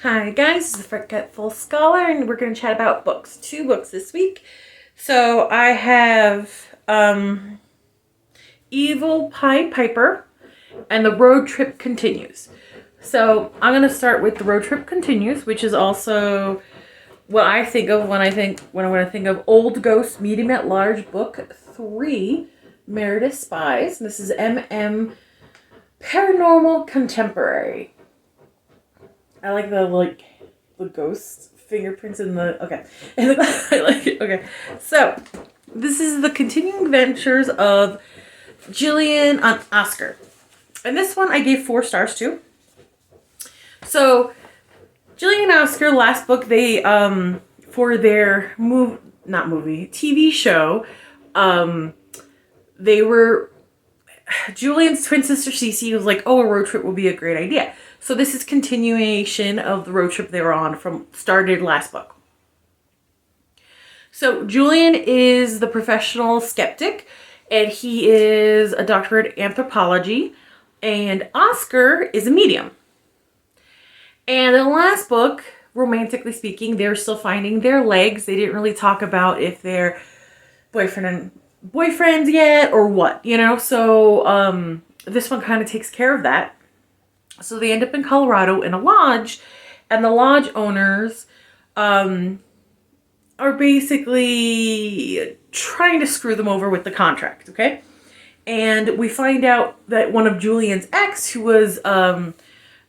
Hi guys, this is the Forgetful Scholar, and we're going to chat about books. 2 books this week. So I have Evil Pied Piper and The Road Trip Continues. So I'm going to start with The Road Trip Continues, which is also what I think of when I think of Old Ghost Medium at Large Book 3, Meredith Spies. This is MM Paranormal Contemporary. I like the ghost fingerprints in the and I like it. Okay, so this is the continuing adventures of Jillian and Oscar, and this one I gave 4 stars to. So Jillian and Oscar, last book, they for their TV show, they were Julian's twin sister Cece was like, oh, a road trip would be a great idea. So this is continuation of the road trip they were on from started last book. So Julian is the professional skeptic, and he is a doctorate in anthropology, and Oscar is a medium. And in the last book, romantically speaking, they're still finding their legs. They didn't really talk about if they're boyfriends yet or what, so this one kind of takes care of that. So they end up in Colorado in a lodge, and the lodge owners are basically trying to screw them over with the contract, okay? And we find out that one of Julian's ex, who was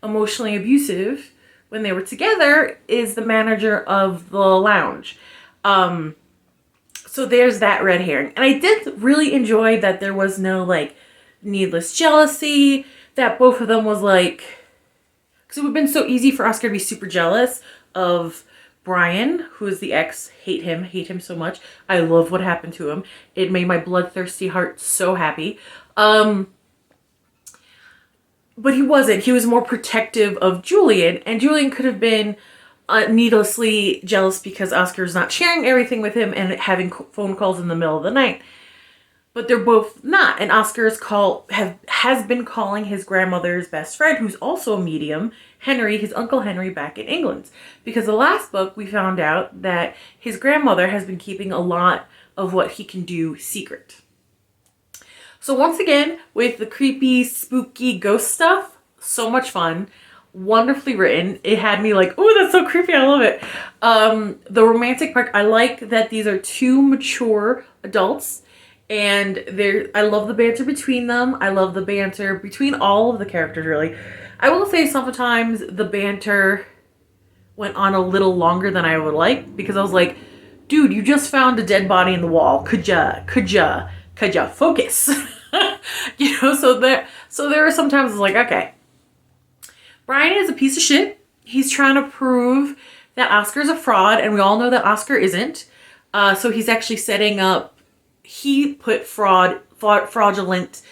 emotionally abusive when they were together, is the manager of the lounge. So there's that red herring. And I did really enjoy that there was no, needless jealousy, that both of them was because it would have been so easy for Oscar to be super jealous of Brian, who is the ex. Hate him so much. I love what happened to him. It made my bloodthirsty heart so happy. But he wasn't. He was more protective of Julian, and Julian could have been needlessly jealous because Oscar's not sharing everything with him and having phone calls in the middle of the night. But they're both not. And Oscar has been calling his grandmother's best friend, who's also a medium, Henry, his Uncle Henry, back in England. Because the last book, we found out that his grandmother has been keeping a lot of what he can do secret. So once again, with the creepy, spooky ghost stuff, so much fun. Wonderfully written. It had me like, oh, that's so creepy. I love it. The romantic part, I like that these are 2 mature adults. And I love the banter between them. I love the banter between all of the characters, really. I will say sometimes the banter went on a little longer than I would like, because I was like, dude, you just found a dead body in the wall. Could ya focus? So there are sometimes it's like, okay. Brian is a piece of shit. He's trying to prove that Oscar's a fraud, and we all know that Oscar isn't. So he's actually setting up, he put fraudulent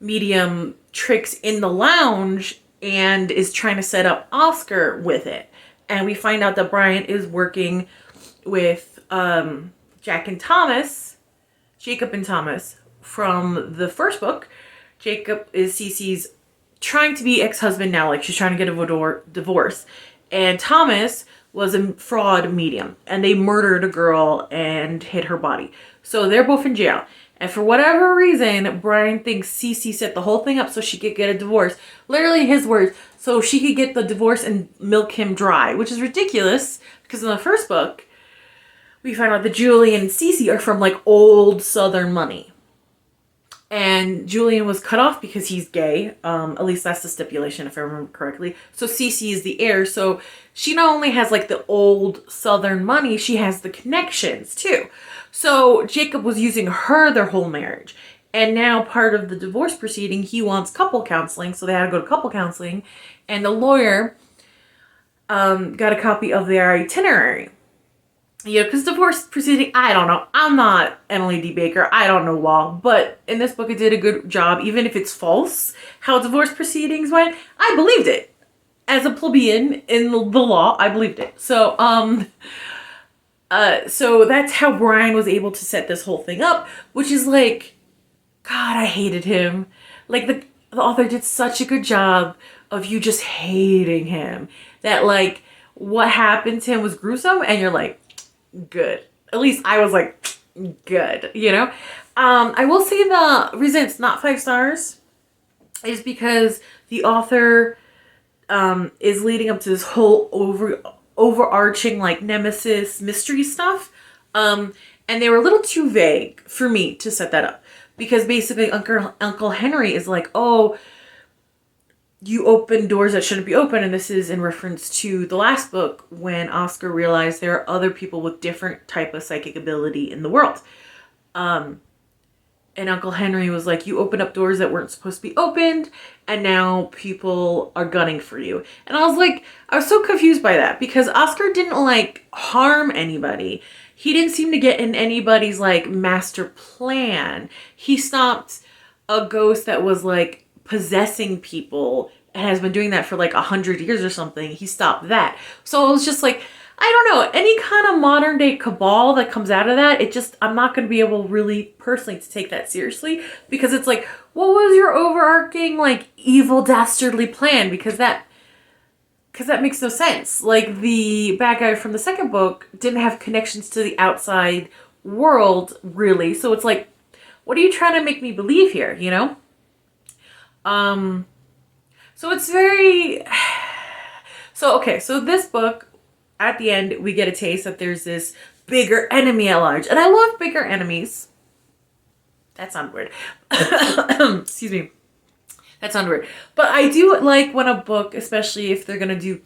medium tricks in the lounge and is trying to set up Oscar with it. And we find out that Brian is working with Jacob and Thomas from the first book. Jacob is Cece's trying to be ex-husband now, she's trying to get a divorce. And Thomas was a fraud medium, and they murdered a girl and hid her body. So they're both in jail. And for whatever reason, Brian thinks Cece set the whole thing up so she could get a divorce. Literally his words, so she could get the divorce and milk him dry, which is ridiculous, because in the first book, we find out that Julian and Cece are from old Southern money. And Julian was cut off because he's gay. At least that's the stipulation, if I remember correctly. So Cece is the heir. So she not only has the old Southern money, she has the connections too. So Jacob was using her their whole marriage. And now part of the divorce proceeding, he wants couple counseling. So they had to go to couple counseling. And the lawyer got a copy of their itinerary. Because divorce proceeding, I don't know. I'm not Emily D. Baker. I don't know law. But in this book, it did a good job, even if it's false, how divorce proceedings went. I believed it. As a plebeian in the law, I believed it. So, so that's how Brian was able to set this whole thing up, which is God, I hated him. the author did such a good job of you just hating him that like what happened to him was gruesome and you're like, good. At least I was like, good, you know? I will say the reason it's not 5 stars is because the author is leading up to this whole overarching like nemesis mystery stuff. And they were a little too vague for me to set that up. Because basically Uncle Henry is like, oh, you open doors that shouldn't be open. And this is in reference to the last book when Oscar realized there are other people with different type of psychic ability in the world. And Uncle Henry was like, you opened up doors that weren't supposed to be opened, and now people are gunning for you. And I was like, I was so confused by that because Oscar didn't like harm anybody. He didn't seem to get in anybody's like master plan. He stopped a ghost that was like possessing people and has been doing that for like 100 years or something. He stopped that. So I was just like, I don't know, any kind of modern day cabal that comes out of that, I'm not going to be able really personally to take that seriously because it's like, what was your overarching like evil dastardly plan? Because that makes no sense. Like the bad guy from the second book didn't have connections to the outside world really. So it's like, what are you trying to make me believe here, you know? So it's very, so this book, at the end, we get a taste that there's this bigger enemy at large. And I love bigger enemies. That sounds weird. Excuse me. That sounds weird. But I do like when a book, especially if they're going to do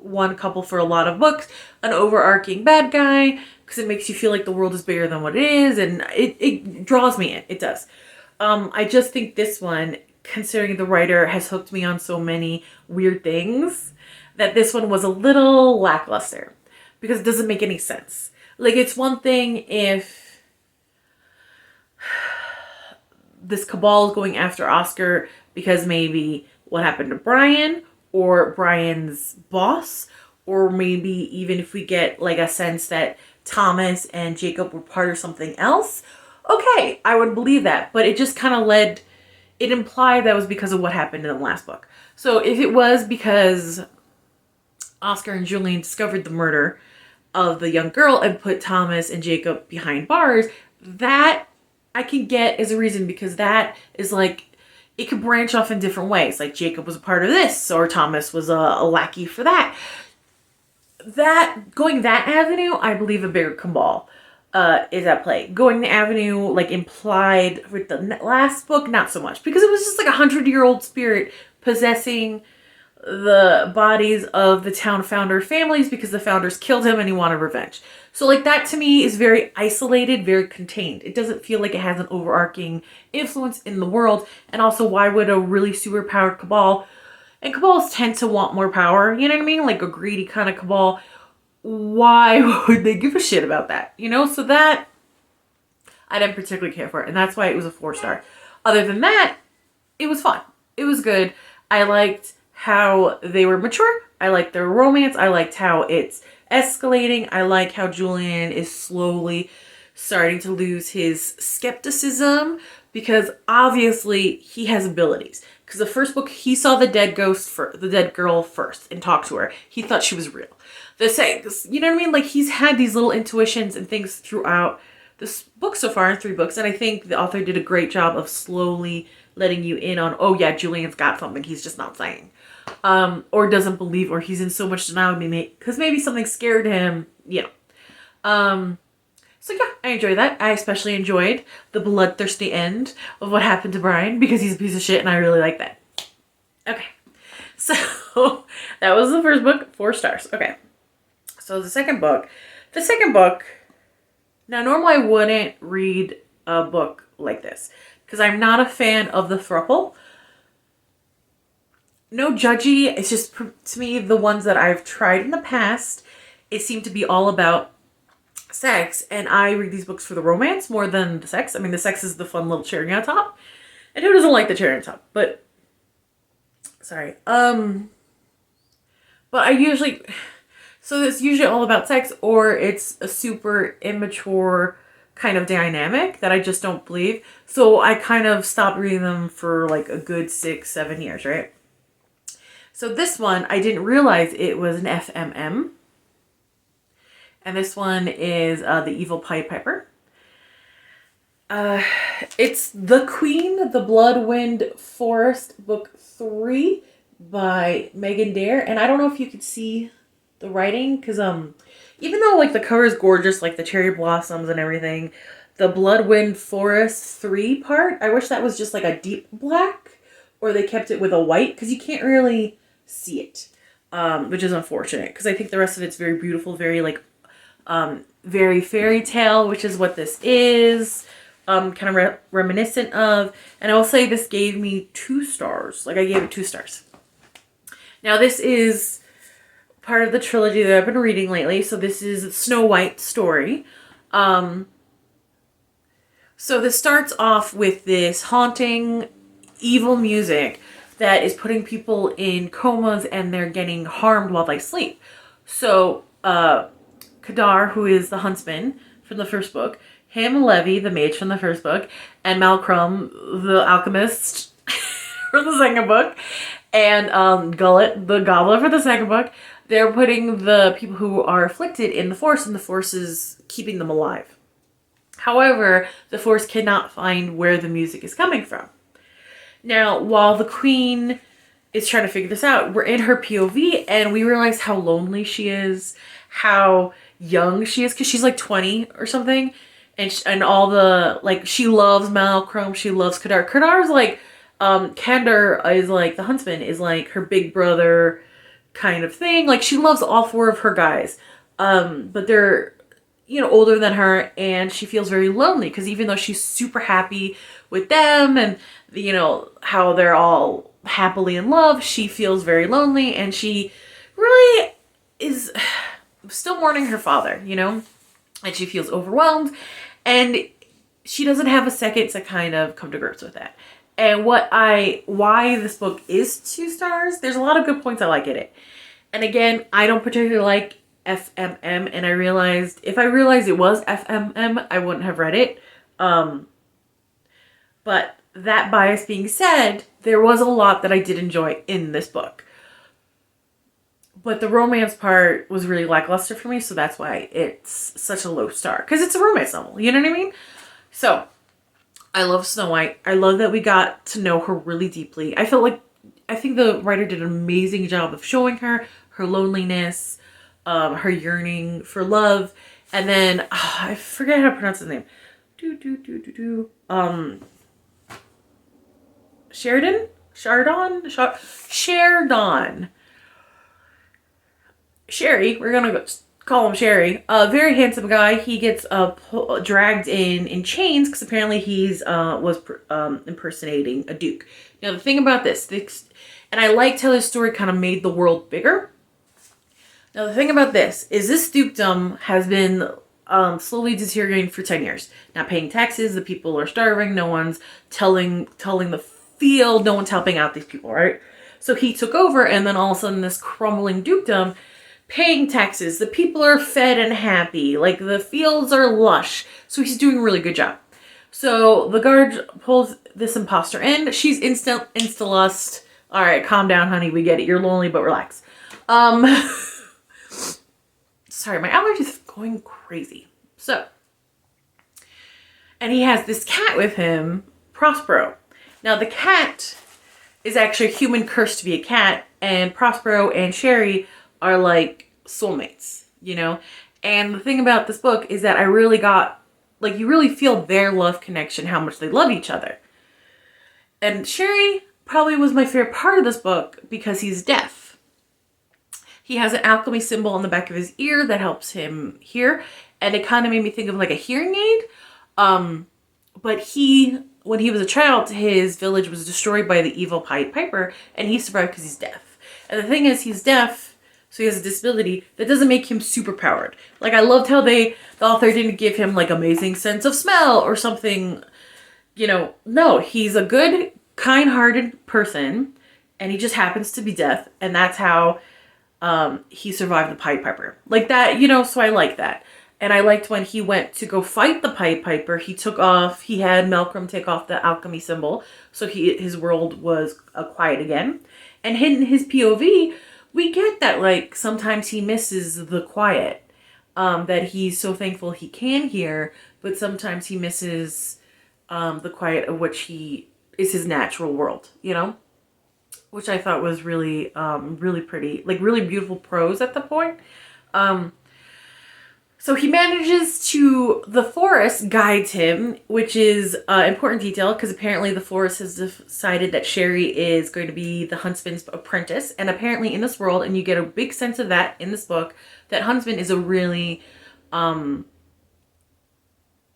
one couple for a lot of books, an overarching bad guy, because it makes you feel like the world is bigger than what it is. And it draws me in. It does. I just think this one, considering the writer has hooked me on so many weird things, that this one was a little lackluster because it doesn't make any sense. Like, it's one thing if this cabal is going after Oscar because maybe what happened to Brian or Brian's boss, or maybe even if we get like a sense that Thomas and Jacob were part of something else. Okay, I would believe that, but it just kind of it implied that was because of what happened in the last book. So if it was because Oscar and Julian discovered the murder of the young girl and put Thomas and Jacob behind bars, that I can get as a reason because that is like, it could branch off in different ways. Like Jacob was a part of this or Thomas was a lackey for that. Going that avenue, I believe a bigger cabal is at play. Going the avenue like implied with the last book, not so much because it was just like 100-year-old spirit possessing the bodies of the town founder families because the founders killed him and he wanted revenge. So like that to me is very isolated, very contained. It doesn't feel like it has an overarching influence in the world. And also, why would a really superpowered cabal, and cabals tend to want more power, you know what I mean? Like a greedy kind of cabal. Why would they give a shit about that? You know, so that I didn't particularly care for it. And that's why it was a 4-star. Other than that, it was fun. It was good. I liked how they were mature. I liked their romance. I liked how it's escalating. I like how Julian is slowly starting to lose his skepticism because obviously he has abilities. Because the first book, he saw the dead girl first and talked to her. He thought she was real. The second, you know what I mean? Like he's had these little intuitions and things throughout this book so far in 3 books. And I think the author did a great job of slowly letting you in on, oh yeah, Julian's got something he's just not saying. Or doesn't believe, or he's in so much denial because maybe something scared him, you know. So yeah, I enjoyed that. I especially enjoyed the bloodthirsty end of what happened to Brian because he's a piece of shit and I really like that. Okay, so that was the first book, 4 stars. Okay, so the second book, now normally I wouldn't read a book like this because I'm not a fan of the throuple. No judgy, it's just, to me, the ones that I've tried in the past, it seemed to be all about sex, and I read these books for the romance more than the sex. I mean, the sex is the fun little cherry on top, and who doesn't like the cherry on top? But, sorry, but I usually, so it's usually all about sex, or it's a super immature kind of dynamic that I just don't believe. So I kind of stopped reading them for like a good 6-7 years, right? So this one, I didn't realize it was an FMM. And this one is The Evil Pied Piper. It's The Queen, the Bloodwind Forest, book 3 by Megan Derr. And I don't know if you could see the writing, because even though like the cover is gorgeous, like the cherry blossoms and everything, the Bloodwind Forest 3 part, I wish that was just like a deep black, or they kept it with a white, because you can't really see it, which is unfortunate, because I think the rest of it's very beautiful, very like very fairy tale, which is what this is. Kind of reminiscent of. And I will say this gave me 2 stars. Like I gave it 2 stars. Now this is part of the trilogy that I've been reading lately. So this is a Snow White story. So this starts off with this haunting, evil music that is putting people in comas and they're getting harmed while they sleep. So Kadar, who is the huntsman from the first book, him, Levy, the mage from the first book, and Malcolm, the alchemist from the second book, and Gullet, the goblin for the second book, they're putting the people who are afflicted in the forest, and the forest is keeping them alive. However, the forest cannot find where the music is coming from. Now, while the queen is trying to figure this out, we're in her POV, and we realize how lonely she is, how young she is, because she's like 20 or something. And all the, like, she loves Malcolm, she loves Kadar. Kadar's like, Kandar is like, the huntsman is like her big brother kind of thing. Like, she loves all 4 of her guys. But they're, you know, older than her, and she feels very lonely, because even though she's super happy with them and, you know, how they're all happily in love, she feels very lonely, and she really is still mourning her father, you know? And she feels overwhelmed, and she doesn't have a second to kind of come to grips with that. And why this book is 2 stars, there's a lot of good points I like in it. And again, I don't particularly like FMM, and I realized, if I realized it was FMM, I wouldn't have read it. But that bias being said, there was a lot that I did enjoy in this book. But the romance part was really lackluster for me, so that's why it's such a low star. Because it's a romance novel, you know what I mean? So, I love Snow White. I love that we got to know her really deeply. I think the writer did an amazing job of showing her loneliness, her yearning for love, and then, I forget how to pronounce his name. Sheridan? Sherry, we're gonna call him Sherry. A very handsome guy. He gets dragged in chains because apparently he's was impersonating a duke. Now the thing about this, and I liked how this story kind of made the world bigger. Now the thing about this is this dukedom has been slowly deteriorating for 10 years. Not paying taxes, the people are starving, no one's tilling the field, no one's helping out these people, right? So he took over, and then all of a sudden this crumbling dukedom, paying taxes, the people are fed and happy, like the fields are lush, so he's doing a really good job. So the guard pulls this imposter in, she's insta-lust. All right, calm down, honey, we get it, you're lonely, but relax. Sorry, my allergies are going crazy. So, and he has this cat with him, Prospero. Now the cat is actually a human cursed to be a cat, and Prospero and Sherry are like soulmates, you know? And the thing about this book is that I really got, like, you really feel their love connection, how much they love each other. And Sherry probably was my favorite part of this book because he's deaf. He has an alchemy symbol on the back of his ear that helps him hear, and it kind of made me think of like a hearing aid. But when he was a child, his village was destroyed by the evil Pied Piper, and he survived because he's deaf. And the thing is, he's deaf, so he has a disability that doesn't make him super powered. Like, I loved how the author didn't give him like amazing sense of smell or something, you know. No, he's a good, kind-hearted person, and he just happens to be deaf, and that's how he survived the Pied Piper. Like that, you know, so I like that. And I liked when he went to go fight the Pied Piper, he had Malcolm take off the alchemy symbol, so his world was quiet again. And in his POV, we get that, like, sometimes he misses the quiet, that he's so thankful he can hear, but sometimes he misses the quiet of which he is his natural world, you know? Which I thought was really, really pretty, like really beautiful prose at the point. So he manages the forest guides him, which is important detail because apparently the forest has decided that Sherry is going to be the huntsman's apprentice. And apparently in this world, and you get a big sense of that in this book, that huntsman is a really,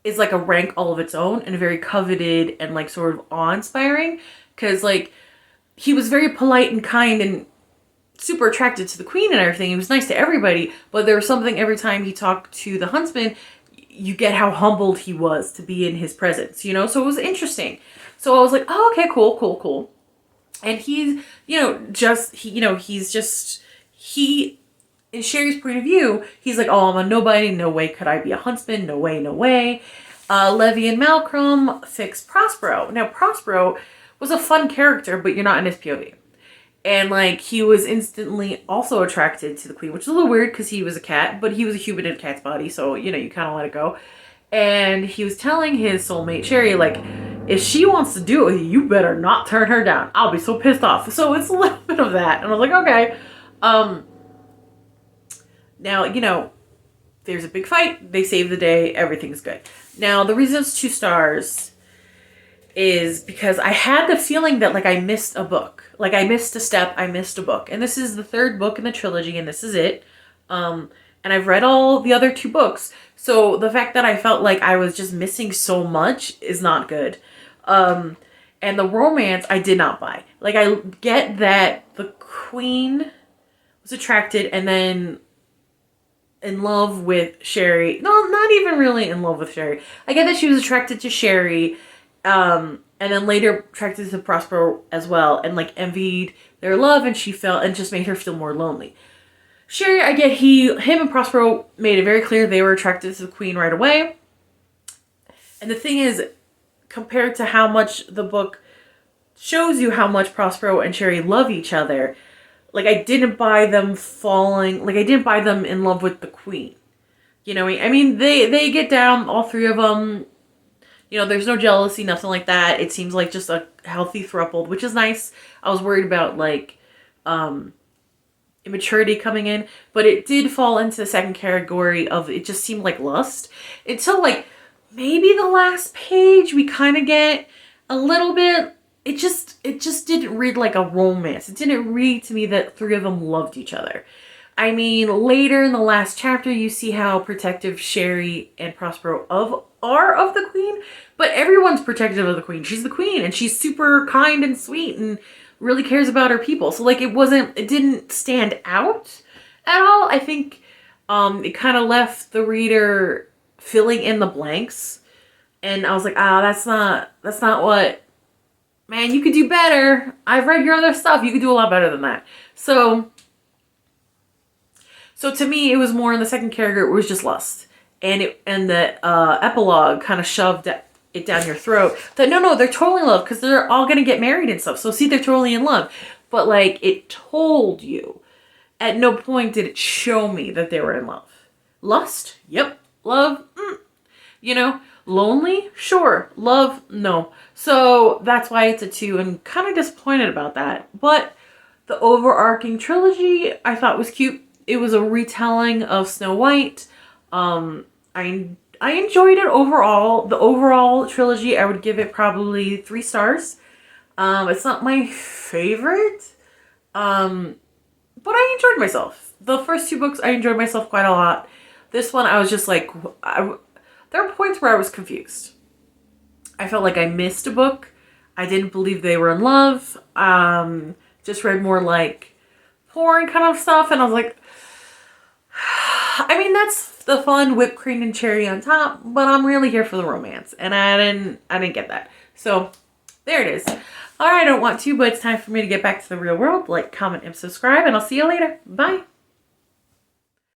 is like a rank all of its own and very coveted and like sort of awe-inspiring. Because like he was very polite and kind and super attracted to the queen and everything. He was nice to everybody, but there was something every time he talked to the huntsman, you get how humbled he was to be in his presence, you know? So it was interesting. So I was like, oh, okay, cool. And he's, in Sherry's point of view, he's like, oh, I'm a nobody. No way could I be a huntsman. No way. Levy and Malcolm fix Prospero. Now, Prospero was a fun character, but you're not in his POV. And, like, he was instantly also attracted to the queen, which is a little weird because he was a cat, but he was a human in a cat's body, so, you know, you kind of let it go. And he was telling his soulmate, Sherry, like, if she wants to do it, you better not turn her down. I'll be so pissed off. So it's a little bit of that. And I was like, okay. Now, you know, there's a big fight. They save the day. Everything's good. Now, the reason it's 2 stars is because I had the feeling that, like, I missed a book. Like, I missed a step, I missed a book. And this is the 3rd book in the trilogy, and this is it. And I've read all the other 2 books. So the fact that I felt like I was just missing so much is not good. And the romance, I did not buy. Like, I get that the queen was attracted and then in love with Sherry. No, not even really in love with Sherry. I get that she was attracted to Sherry, and then later attracted to Prospero as well, and like envied their love, and she felt, and just made her feel more lonely. Sherry, I get him and Prospero made it very clear they were attracted to the queen right away. And the thing is, compared to how much the book shows you how much Prospero and Sherry love each other, like, I didn't buy them falling, like, I didn't buy them in love with the queen. You know, I mean, they get down, all 3 of them. You know, there's no jealousy, nothing like that. It seems like just a healthy throuple, which is nice. I was worried about, like, immaturity coming in. But it did fall into the second category of, it just seemed like lust. Until, like, maybe the last page, we kind of get a little bit. It just didn't read like a romance. It didn't read to me that 3 of them loved each other. I mean, later in the last chapter, you see how protective Sherry and Prospero are of the queen, but everyone's protective of the queen. She's the queen, and she's super kind and sweet and really cares about her people. So, like, it didn't stand out at all. I think it kind of left the reader filling in the blanks, and I was like, that's not what, man, you could do better. I've read your other stuff. You could do a lot better than that. So to me, it was more in the second category. It was just lust. And the epilogue kind of shoved it down your throat. That, no, they're totally in love because they're all going to get married and stuff. So, see, they're totally in love. But, like, it told you. At no point did it show me that they were in love. Lust? Yep. Love? You know? Lonely? Sure. Love? No. So that's why it's a 2, and kind of disappointed about that. But the overarching trilogy I thought was cute. It was a retelling of Snow White. I enjoyed it overall. The overall trilogy, I would give it probably 3 stars. It's not my favorite, but I enjoyed myself. The first 2 books, I enjoyed myself quite a lot. This one, I was just like, there were points where I was confused. I felt like I missed a book. I didn't believe they were in love. Just read more like porn kind of stuff, and I was like, I mean, that's the fun whipped cream and cherry on top, but I'm really here for the romance, and I didn't get that. So there it is. All right, I don't want to, but it's time for me to get back to the real world. Like, comment, and subscribe, and I'll see you later. Bye.